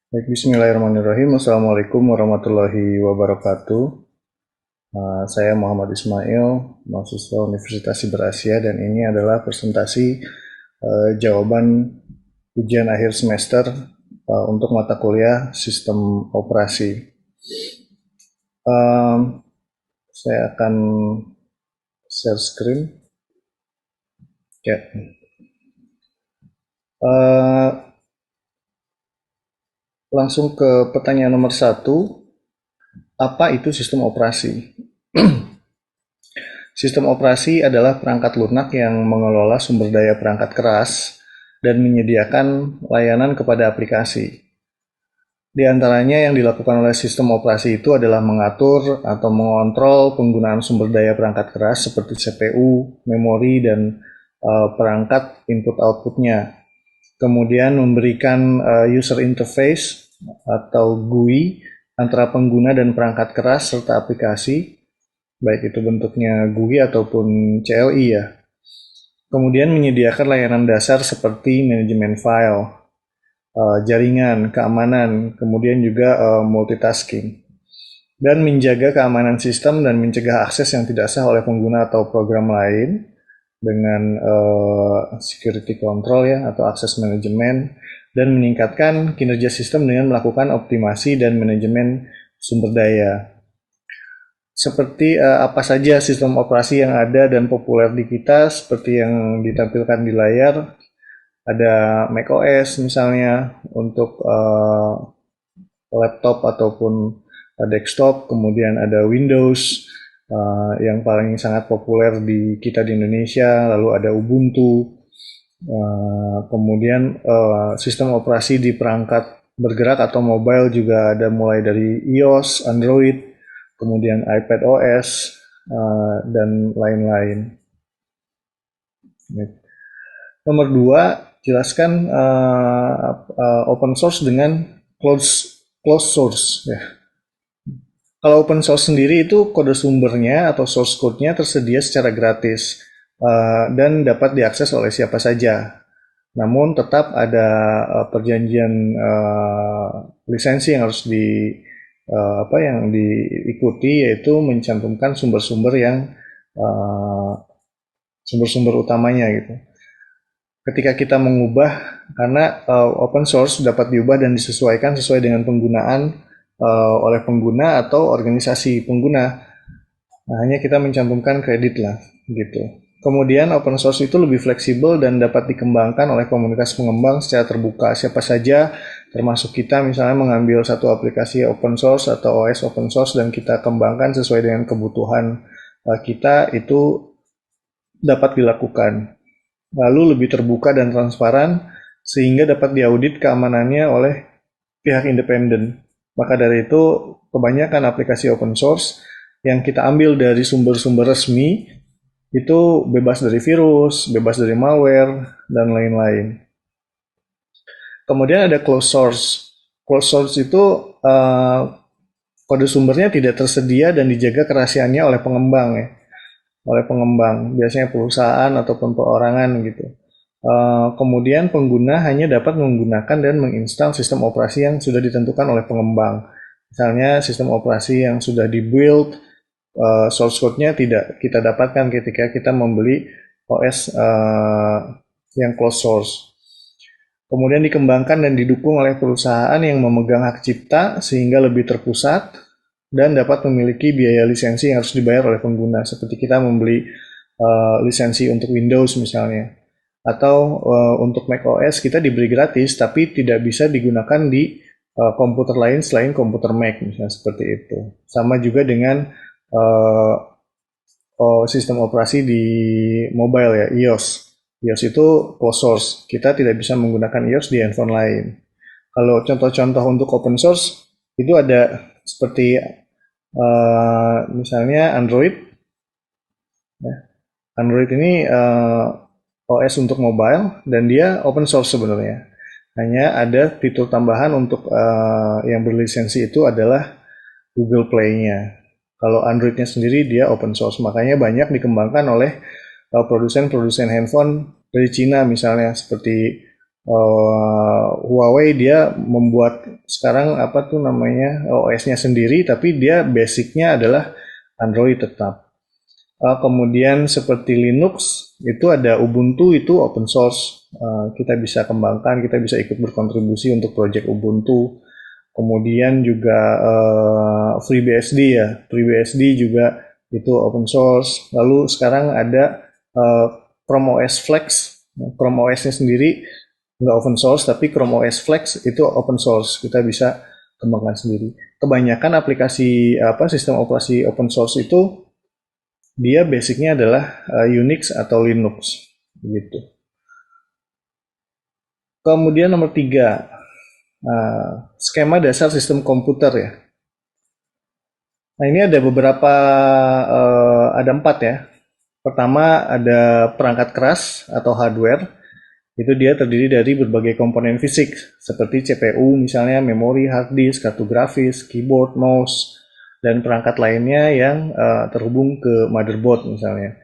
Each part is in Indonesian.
Baik, bismillahirrahmanirrahim. Assalamualaikum warahmatullahi wabarakatuh. Saya Muhammad Ismail, mahasiswa Universitas Siber Asia, dan ini adalah presentasi jawaban ujian akhir semester untuk mata kuliah Sistem Operasi. Saya akan share screen. Ya. Langsung ke pertanyaan nomor 1. Apa itu sistem operasi? Sistem operasi adalah perangkat lunak yang mengelola sumber daya perangkat keras dan menyediakan layanan kepada aplikasi. Di antaranya yang dilakukan oleh sistem operasi itu adalah mengatur atau mengontrol penggunaan sumber daya perangkat keras seperti CPU, memori, dan perangkat input-outputnya. Kemudian memberikan user interface atau GUI antara pengguna dan perangkat keras serta aplikasi, baik itu bentuknya GUI ataupun CLI ya. Kemudian menyediakan layanan dasar seperti manajemen file, jaringan, keamanan, kemudian juga multitasking. Dan menjaga keamanan sistem dan mencegah akses yang tidak sah oleh pengguna atau program lain dengan security control ya atau akses manajemen, dan meningkatkan kinerja sistem dengan melakukan optimasi dan manajemen sumber daya. Seperti apa saja sistem operasi yang ada dan populer di kita, seperti yang ditampilkan di layar. Ada macOS misalnya untuk laptop ataupun desktop, kemudian ada Windows yang paling sangat populer di kita di Indonesia, lalu ada Ubuntu, kemudian sistem operasi di perangkat bergerak atau mobile juga ada mulai dari iOS, Android, kemudian iPadOS, dan lain-lain. Nomor 2, jelaskan open source dengan closed source. Ya. Kalau open source sendiri itu kode sumbernya atau source code-nya tersedia secara gratis dan dapat diakses oleh siapa saja. Namun tetap ada perjanjian lisensi yang harus yang diikuti, yaitu mencantumkan sumber-sumber yang sumber-sumber utamanya gitu. Ketika kita mengubah, karena open source dapat diubah dan disesuaikan sesuai dengan penggunaan oleh pengguna atau organisasi pengguna. Nah, hanya kita mencantumkan kredit lah gitu. Kemudian open source itu lebih fleksibel dan dapat dikembangkan oleh komunitas pengembang secara terbuka. Siapa saja, termasuk kita misalnya mengambil satu aplikasi open source atau OS open source dan kita kembangkan sesuai dengan kebutuhan kita, itu dapat dilakukan. Lalu lebih terbuka dan transparan sehingga dapat diaudit keamanannya oleh pihak independen. Maka dari itu, kebanyakan aplikasi open source yang kita ambil dari sumber-sumber resmi itu bebas dari virus, bebas dari malware, dan lain-lain. Kemudian ada closed source. Closed source itu kode sumbernya tidak tersedia dan dijaga kerahasiaannya oleh pengembang ya. Oleh pengembang, biasanya perusahaan ataupun perorangan gitu. Kemudian pengguna hanya dapat menggunakan dan menginstal sistem operasi yang sudah ditentukan oleh pengembang. Misalnya sistem operasi yang sudah dibuild, source code-nya tidak kita dapatkan ketika kita membeli OS yang closed source. Kemudian dikembangkan dan didukung oleh perusahaan yang memegang hak cipta sehingga lebih terpusat dan dapat memiliki biaya lisensi yang harus dibayar oleh pengguna, seperti kita membeli lisensi untuk Windows misalnya, atau untuk macOS kita diberi gratis tapi tidak bisa digunakan di komputer lain selain komputer Mac misalnya, seperti itu. Sama juga dengan sistem operasi di mobile ya, iOS. iOS itu closed source, kita tidak bisa menggunakan iOS di handphone lain. Kalau contoh-contoh untuk open source itu ada seperti misalnya Android. Ya. Android ini OS untuk mobile dan dia open source sebenarnya. Hanya ada fitur tambahan untuk yang berlisensi itu adalah Google Play-nya. Kalau Android-nya sendiri dia open source, makanya banyak dikembangkan oleh produsen-produsen handphone dari Cina misalnya, seperti Huawei dia membuat sekarang apa tuh namanya OS-nya sendiri, tapi dia basicnya adalah Android tetap. Kemudian seperti Linux itu ada Ubuntu, itu open source. Kita bisa kembangkan, kita bisa ikut berkontribusi untuk project Ubuntu. Kemudian juga FreeBSD ya, FreeBSD juga itu open source. Lalu sekarang ada Chrome OS Flex. Chrome OS-nya sendiri nggak open source, tapi Chrome OS Flex itu open source. Kita bisa kembangkan sendiri. Kebanyakan aplikasi sistem operasi open source itu dia basicnya adalah Unix atau Linux, gitu. Kemudian nomor 3, skema dasar sistem komputer ya. Nah ini ada beberapa, ada 4 ya. Pertama ada perangkat keras atau hardware, itu dia terdiri dari berbagai komponen fisik, seperti CPU misalnya, memori, hard disk, kartu grafis, keyboard, mouse, dan perangkat lainnya yang terhubung ke motherboard misalnya.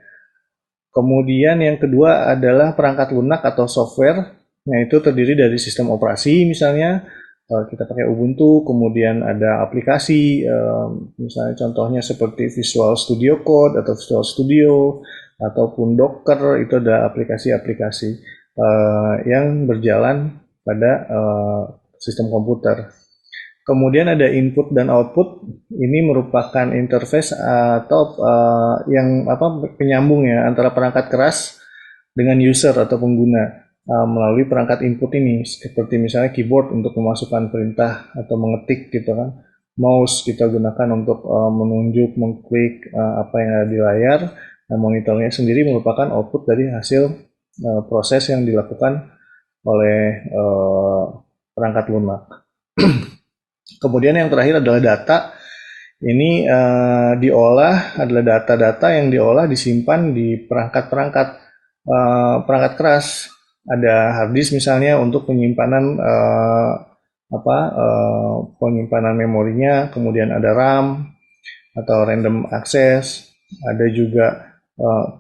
Kemudian yang kedua adalah perangkat lunak atau software, yaitu terdiri dari sistem operasi misalnya, kita pakai Ubuntu, kemudian ada aplikasi, misalnya contohnya seperti Visual Studio Code atau Visual Studio, ataupun Docker, itu ada aplikasi-aplikasi yang berjalan pada sistem komputer. Kemudian ada input dan output, ini merupakan interface atau yang penyambung ya antara perangkat keras dengan user atau pengguna melalui perangkat input ini, seperti misalnya keyboard untuk memasukkan perintah atau mengetik gitu kan, mouse kita gunakan untuk menunjuk, mengklik apa yang ada di layar. Nah, monitornya sendiri merupakan output dari hasil proses yang dilakukan oleh perangkat lunak. Kemudian yang terakhir adalah data. Ini diolah, adalah data-data yang diolah disimpan di perangkat-perangkat perangkat keras. Ada hard disk misalnya untuk penyimpanan penyimpanan memorinya, kemudian ada RAM atau random access, ada juga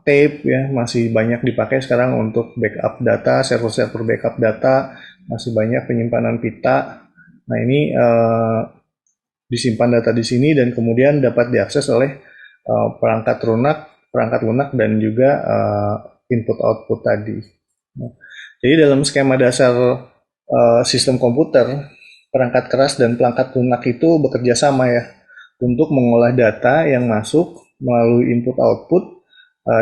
tape ya, masih banyak dipakai sekarang untuk backup data, server-server backup data, masih banyak penyimpanan pita. Nah ini disimpan data di sini dan kemudian dapat diakses oleh perangkat lunak dan juga input output tadi. Nah, jadi dalam skema dasar sistem komputer, perangkat keras dan perangkat lunak itu bekerja sama ya untuk mengolah data yang masuk melalui input output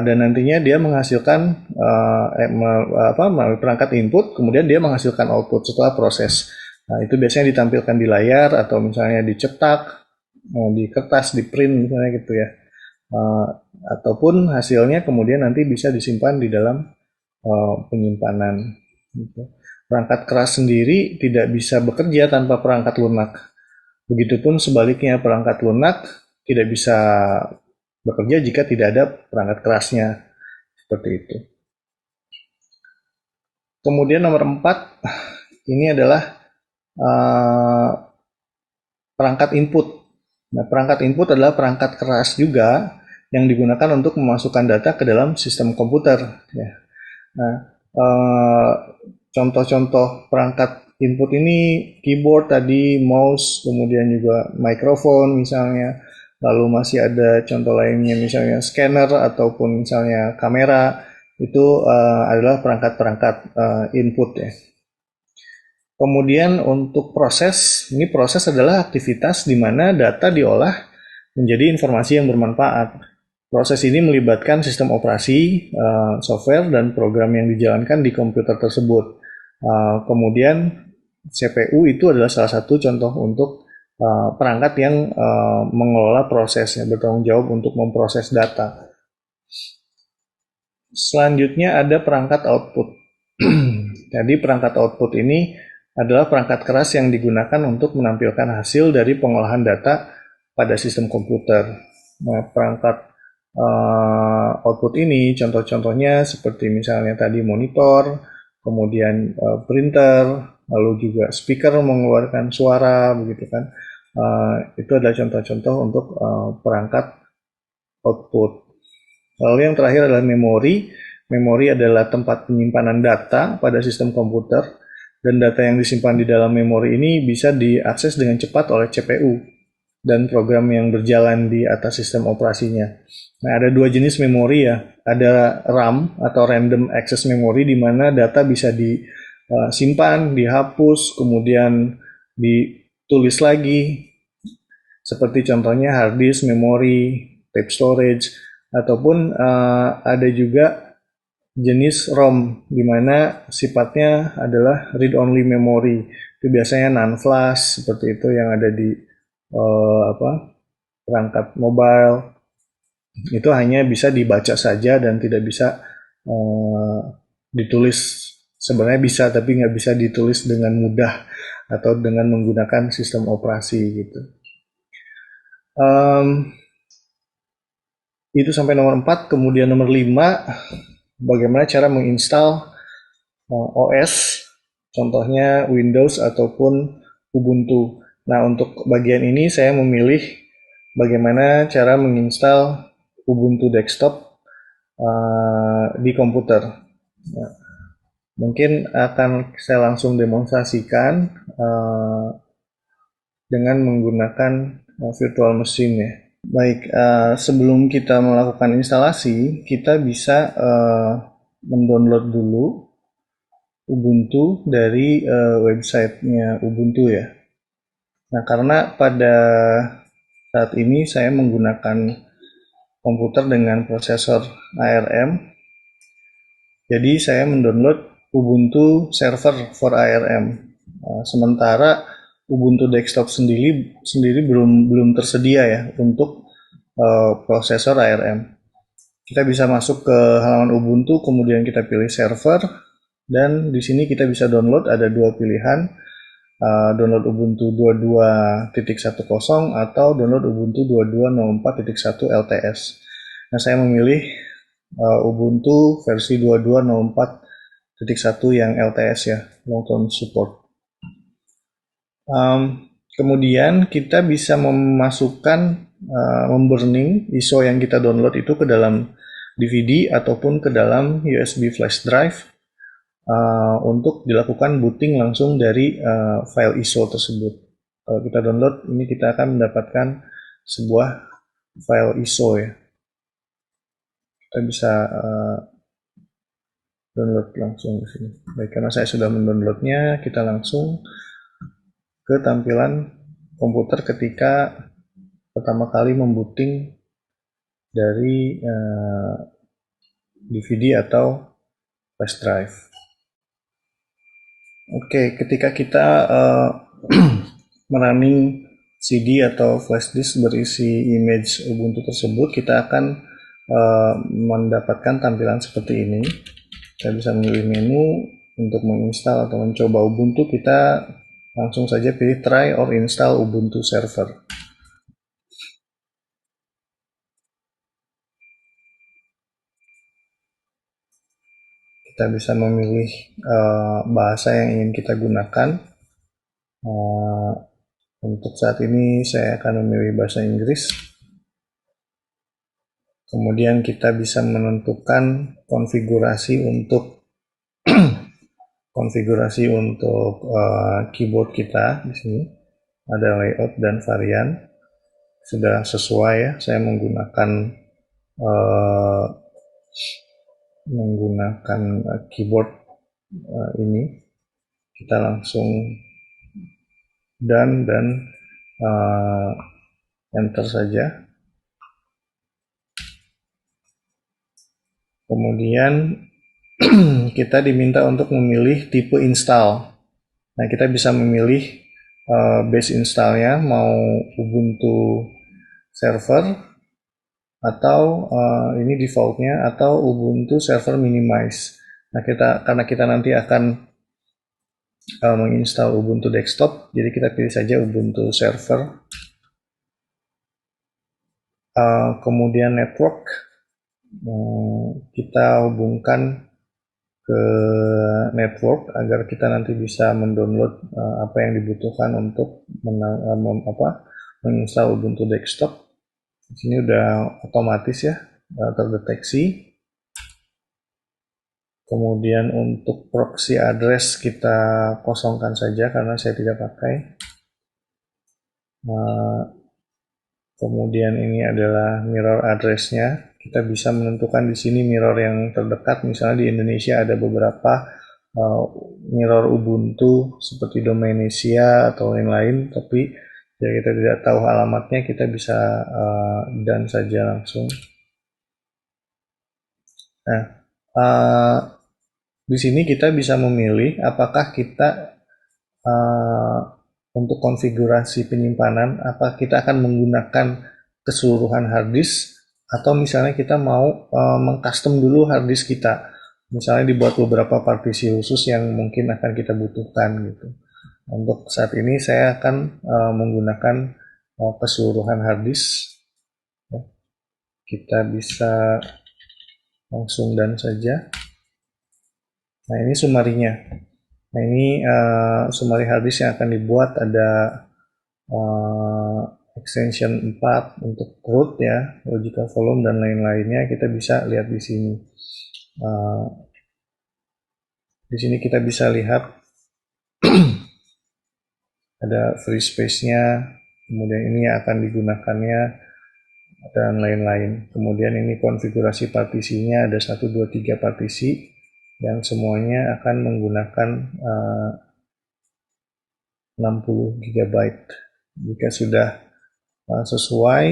dan nantinya dia menghasilkan melalui perangkat input, kemudian dia menghasilkan output setelah proses. Nah, itu biasanya ditampilkan di layar atau misalnya dicetak, di kertas, di print misalnya gitu ya. Ataupun hasilnya kemudian nanti bisa disimpan di dalam penyimpanan. Gitu. Perangkat keras sendiri tidak bisa bekerja tanpa perangkat lunak. Begitupun sebaliknya, perangkat lunak tidak bisa bekerja jika tidak ada perangkat kerasnya. Seperti itu. Kemudian nomor 4, ini adalah perangkat input. Nah, perangkat input adalah perangkat keras juga yang digunakan untuk memasukkan data ke dalam sistem komputer. Ya. Nah, contoh-contoh perangkat input ini keyboard tadi, mouse, kemudian juga mikrofon misalnya. Lalu masih ada contoh lainnya misalnya scanner ataupun misalnya kamera. Itu adalah perangkat-perangkat input ya. Kemudian untuk proses, ini proses adalah aktivitas di mana data diolah menjadi informasi yang bermanfaat. Proses ini melibatkan sistem operasi, software, dan program yang dijalankan di komputer tersebut. Kemudian CPU itu adalah salah satu contoh untuk perangkat yang mengelola prosesnya, bertanggung jawab untuk memproses data. Selanjutnya ada perangkat output. Jadi perangkat output ini adalah perangkat keras yang digunakan untuk menampilkan hasil dari pengolahan data pada sistem komputer. Nah, perangkat output ini contoh-contohnya seperti misalnya tadi monitor, kemudian printer, lalu juga speaker mengeluarkan suara, begitu kan. Itu adalah contoh-contoh untuk perangkat output. Lalu yang terakhir adalah memori. Memori adalah tempat penyimpanan data pada sistem komputer. dan data yang disimpan di dalam memori ini bisa diakses dengan cepat oleh CPU dan program yang berjalan di atas sistem operasinya. Nah, ada dua jenis memori ya. Ada RAM atau Random Access Memory di mana data bisa disimpan, dihapus, kemudian ditulis lagi. Seperti contohnya hard disk, memori, tape storage, ataupun ada juga jenis ROM di mana sifatnya adalah read only memory. Itu biasanya non-flash seperti itu yang ada di perangkat mobile. Itu hanya bisa dibaca saja dan tidak bisa ditulis. Sebenarnya bisa tapi nggak bisa ditulis dengan mudah atau dengan menggunakan sistem operasi gitu. Itu sampai nomor 4. Kemudian nomor 5, bagaimana cara menginstal OS, contohnya Windows ataupun Ubuntu. Nah, untuk bagian ini saya memilih bagaimana cara menginstal Ubuntu desktop di komputer. Nah, mungkin akan saya langsung demonstrasikan dengan menggunakan virtual machine ya. Baik, sebelum kita melakukan instalasi, kita bisa mendownload dulu Ubuntu dari websitenya Ubuntu ya. Nah, karena pada saat ini saya menggunakan komputer dengan prosesor ARM, jadi saya mendownload Ubuntu Server for ARM. Sementara Ubuntu Desktop sendiri belum tersedia ya untuk prosesor ARM. Kita bisa masuk ke halaman Ubuntu, kemudian kita pilih server, dan di sini kita bisa download. Ada dua pilihan, download Ubuntu 22.10 atau download Ubuntu 22.04.1 LTS. Nah, saya memilih Ubuntu versi 22.04.1 yang LTS ya, long term support. Kemudian kita bisa memasukkan memburning ISO yang kita download itu ke dalam DVD ataupun ke dalam USB flash drive untuk dilakukan booting langsung dari file ISO tersebut. Kalau kita download, ini kita akan mendapatkan sebuah file ISO ya. Kita bisa download langsung di sini. Baik, karena saya sudah mendownloadnya, kita langsung ke tampilan komputer ketika pertama kali membooting dari DVD atau flash drive. Oke, ketika kita merunning CD atau flash disk berisi image Ubuntu tersebut, kita akan mendapatkan tampilan seperti ini. Kita bisa memilih menu untuk menginstal atau mencoba Ubuntu. Kita langsung saja pilih try or install Ubuntu server. Kita bisa memilih bahasa yang ingin kita gunakan. Untuk saat ini saya akan memilih bahasa Inggris. Kemudian kita bisa menentukan konfigurasi untuk keyboard kita. Di sini ada layout dan varian. Sudah sesuai ya. Saya menggunakan keyboard ini. Kita langsung done dan enter saja. Kemudian kita diminta untuk memilih tipe install. Nah, kita bisa memilih base installnya mau Ubuntu server atau ini defaultnya atau Ubuntu server minimize. Nah, karena kita nanti akan menginstal Ubuntu desktop, jadi kita pilih saja Ubuntu server. Kemudian network, kita hubungkan ke network agar kita nanti bisa mendownload apa yang dibutuhkan untuk menginstal Ubuntu desktop. Di sini udah otomatis ya terdeteksi. Kemudian untuk proxy address kita kosongkan saja karena saya tidak pakai. Kemudian ini adalah mirror address-nya. Kita bisa menentukan di sini mirror yang terdekat. Misalnya di Indonesia ada beberapa mirror Ubuntu seperti Domanesia atau lain-lain, tapi jika kita tidak tahu alamatnya, kita bisa done saja langsung. Nah, di sini kita bisa memilih apakah kita untuk konfigurasi penyimpanan, apa kita akan menggunakan keseluruhan harddisk atau misalnya kita mau mengcustom dulu harddisk kita, misalnya dibuat beberapa partisi khusus yang mungkin akan kita butuhkan gitu. Untuk saat ini saya akan menggunakan keseluruhan harddisk. Kita bisa langsung dan saja. Nah, ini sumarinya. Nah, ini summary harddisk yang akan dibuat, ada extension 4 untuk root ya, logical volume dan lain-lainnya. Kita bisa lihat di sini. Di sini kita bisa lihat ada free space-nya, kemudian ini akan digunakannya dan lain-lain. Kemudian ini konfigurasi partisinya, ada 1, 2, 3 partisi yang semuanya akan menggunakan 60 GB. Jika sudah sesuai,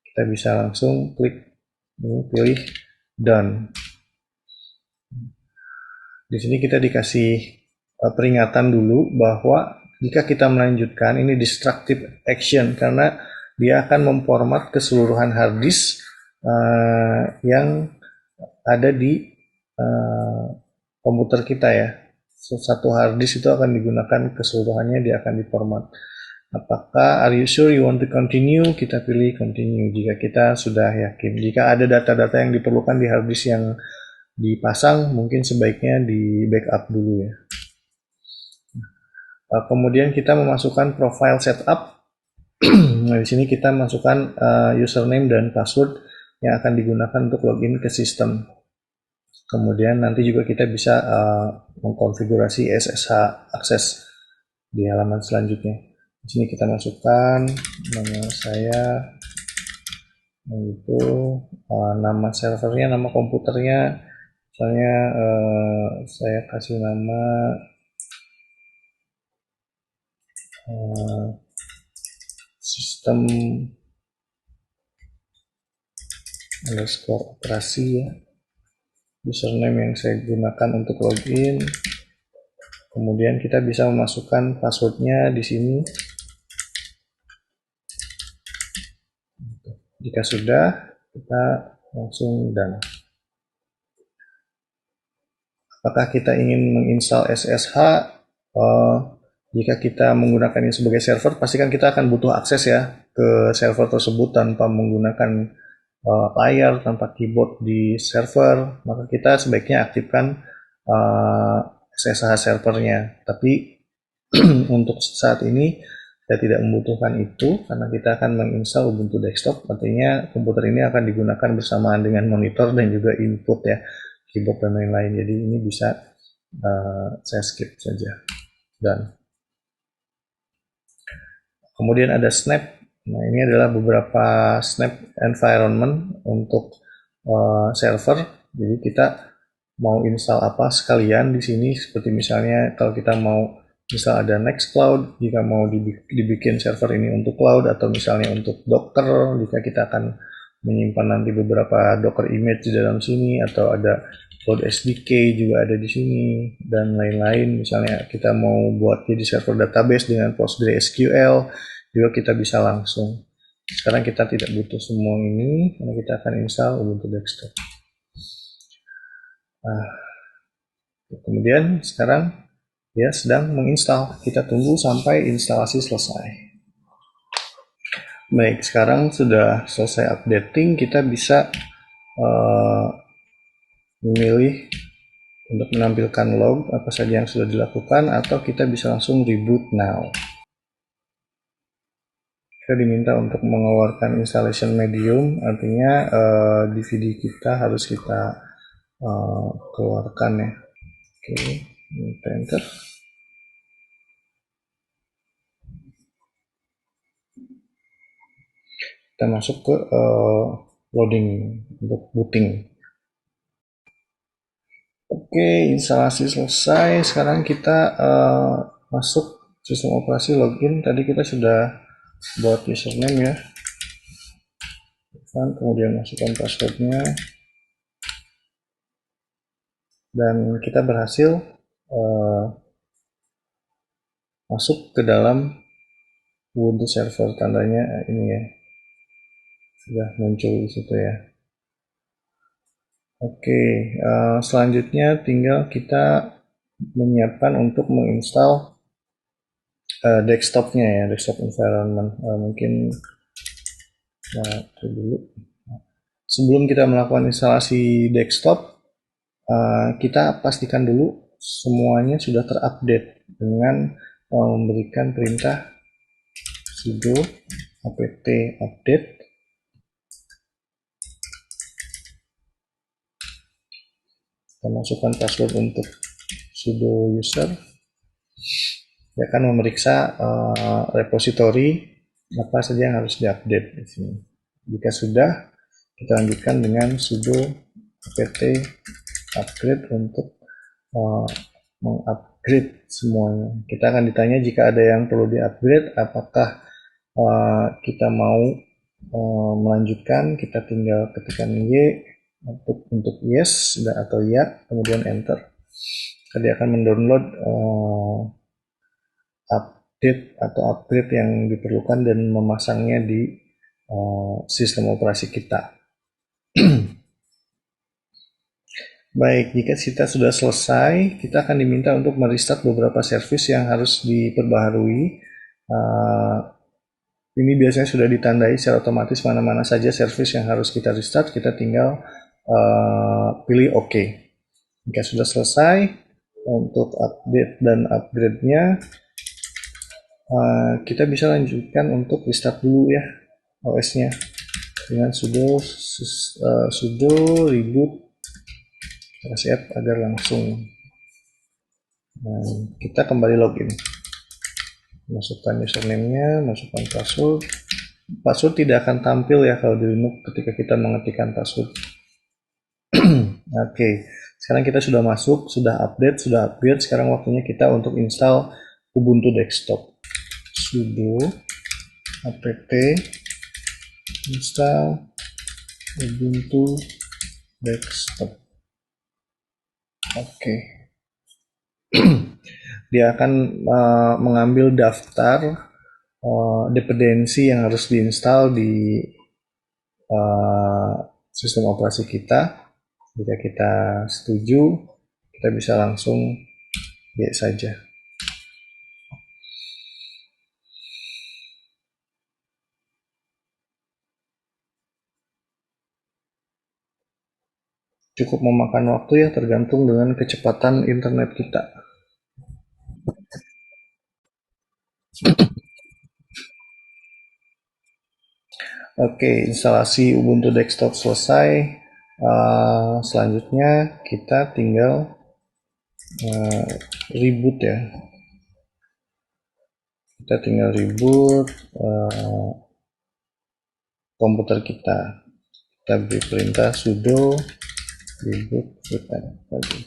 kita bisa langsung klik ini, pilih done. Di sini kita dikasih peringatan dulu bahwa jika kita melanjutkan, ini destructive action karena dia akan memformat keseluruhan harddisk yang ada di komputer kita ya. Satu harddisk itu akan digunakan keseluruhannya, dia akan diformat. Apakah are you sure you want to continue? Kita pilih continue jika kita sudah yakin. Jika ada data-data yang diperlukan di harddisk yang dipasang, mungkin sebaiknya di backup dulu ya. Kemudian kita memasukkan profile setup. Nah, di sini kita masukkan username dan password yang akan digunakan untuk login ke sistem. Kemudian nanti juga kita bisa mengkonfigurasi SSH akses di halaman selanjutnya. Di sini kita masukkan nama saya, itu nama servernya, nama komputernya. Misalnya saya kasih nama sistem underscore operasi ya, username yang saya gunakan untuk login. Kemudian kita bisa memasukkan passwordnya di sini. Jika sudah, kita langsung done. Apakah kita ingin menginstal SSH? Jika kita menggunakannya sebagai server, pastikan kita akan butuh akses ya ke server tersebut tanpa menggunakan layar, tanpa keyboard di server. Maka kita sebaiknya aktifkan SSH servernya. Tapi untuk saat ini saya tidak membutuhkan itu karena kita akan menginstal Ubuntu desktop. Artinya komputer ini akan digunakan bersamaan dengan monitor dan juga input ya, keyboard dan lain-lain. Jadi ini bisa saya skip saja. Dan kemudian ada snap. Nah, ini adalah beberapa snap environment untuk server. Jadi kita mau install apa sekalian di sini, seperti misalnya kalau kita mau misal ada Nextcloud, jika mau dibikin server ini untuk cloud, atau misalnya untuk Docker, jika kita akan menyimpan nanti beberapa Docker image di dalam sini, atau ada Cloud SDK juga ada di sini, dan lain-lain. Misalnya kita mau buat jadi server database dengan PostgreSQL, juga kita bisa langsung. Sekarang kita tidak butuh semua ini, karena kita akan install Ubuntu Desktop. Kemudian sekarang dia sedang menginstal. Kita tunggu sampai instalasi selesai. Baik, sekarang sudah selesai updating. Kita bisa memilih untuk menampilkan log apa saja yang sudah dilakukan, atau kita bisa langsung reboot now. Kita diminta untuk mengeluarkan installation medium, artinya DVD kita harus kita keluarkan ya. Oke, enter. Kita masuk ke loading untuk booting. Oke, instalasi selesai. Sekarang kita masuk sistem operasi login. Tadi kita sudah buat username ya. Kemudian masukkan passwordnya. Dan kita berhasil masuk ke dalam Ubuntu server. Tandanya ini ya. Sudah muncul di situ ya. Oke, selanjutnya tinggal kita menyiapkan untuk menginstal desktopnya ya, desktop environment. Mungkin itu dulu. Sebelum kita melakukan instalasi desktop, kita pastikan dulu semuanya sudah terupdate dengan memberikan perintah sudo apt update. Kita masukkan password untuk sudo user. Dia akan memeriksa repository apa saja yang harus diupdate di sini. Jika sudah, kita lanjutkan dengan sudo apt upgrade untuk mengupgrade semuanya. Kita akan ditanya jika ada yang perlu diupgrade, apakah kita mau melanjutkan, kita tinggal ketikkan Y untuk yes atau ya, kemudian enter. Dia akan mendownload update atau upgrade yang diperlukan dan memasangnya di sistem operasi kita. Baik, jika kita sudah selesai, kita akan diminta untuk merestart beberapa service yang harus diperbaharui. Ini biasanya sudah ditandai secara otomatis mana-mana saja service yang harus kita restart, kita tinggal pilih OK. Jika sudah selesai, untuk update dan upgrade-nya, kita bisa lanjutkan untuk restart dulu ya OS-nya dengan sudo reboot. Kita save agar langsung. Kita kembali login. Masukkan username-nya, masukkan password. Password tidak akan tampil ya kalau di Linux ketika kita mengetikkan password. Oke, sekarang kita sudah masuk, sudah update, sudah upgrade. Sekarang waktunya kita untuk install Ubuntu desktop. Sudo apt install Ubuntu desktop. Oke. Dia akan mengambil daftar dependensi yang harus diinstal di sistem operasi kita. Jika kita setuju, kita bisa langsung Y saja. Cukup memakan waktu ya, tergantung dengan kecepatan internet kita. Oke, instalasi Ubuntu desktop selesai. Selanjutnya kita tinggal reboot ya. Kita tinggal reboot komputer kita. Kita beri perintah sudo reboot lagi.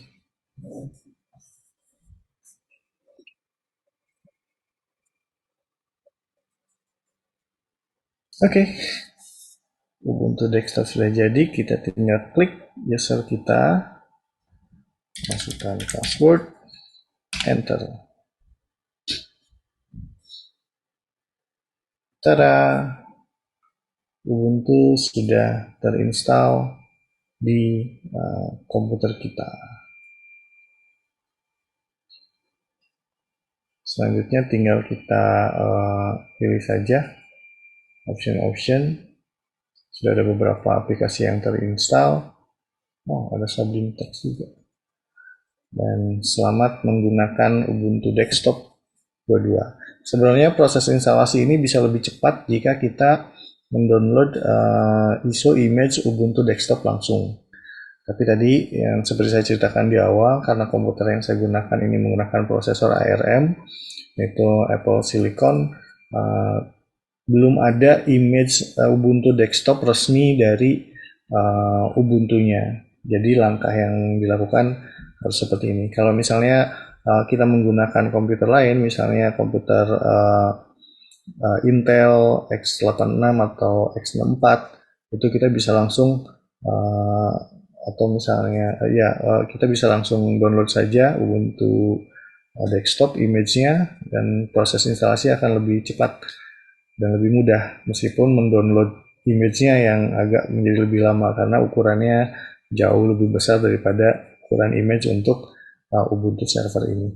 Oke. Ubuntu desktop sudah jadi, kita tinggal klik user kita, masukkan password, enter. Tada! Ubuntu sudah terinstall di komputer kita. Selanjutnya tinggal kita pilih saja option. Sudah ada beberapa aplikasi yang terinstall. Oh, ada Sublime Text juga. Dan selamat menggunakan Ubuntu Desktop 22. Sebenarnya proses instalasi ini bisa lebih cepat jika kita mendownload ISO image Ubuntu Desktop langsung. Tapi tadi yang seperti saya ceritakan di awal, karena komputer yang saya gunakan ini menggunakan prosesor ARM, yaitu Apple Silicon, belum ada image Ubuntu desktop resmi dari Ubuntu-nya. Jadi langkah yang dilakukan harus seperti ini. Kalau misalnya kita menggunakan komputer lain, misalnya komputer Intel x86 atau x64, itu kita bisa langsung atau misalnya kita bisa langsung download saja Ubuntu desktop image-nya, dan proses instalasi akan lebih cepat dan lebih mudah, meskipun mendownload image-nya yang agak menjadi lebih lama karena ukurannya jauh lebih besar daripada ukuran image untuk Ubuntu server ini.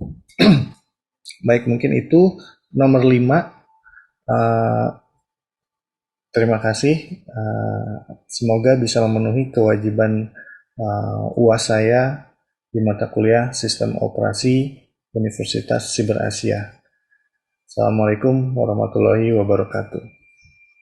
Baik, mungkin itu nomor 5. Terima kasih. Semoga bisa memenuhi kewajiban UAS saya di mata kuliah Sistem Operasi Universitas Siber Asia. Assalamualaikum warahmatullahi wabarakatuh.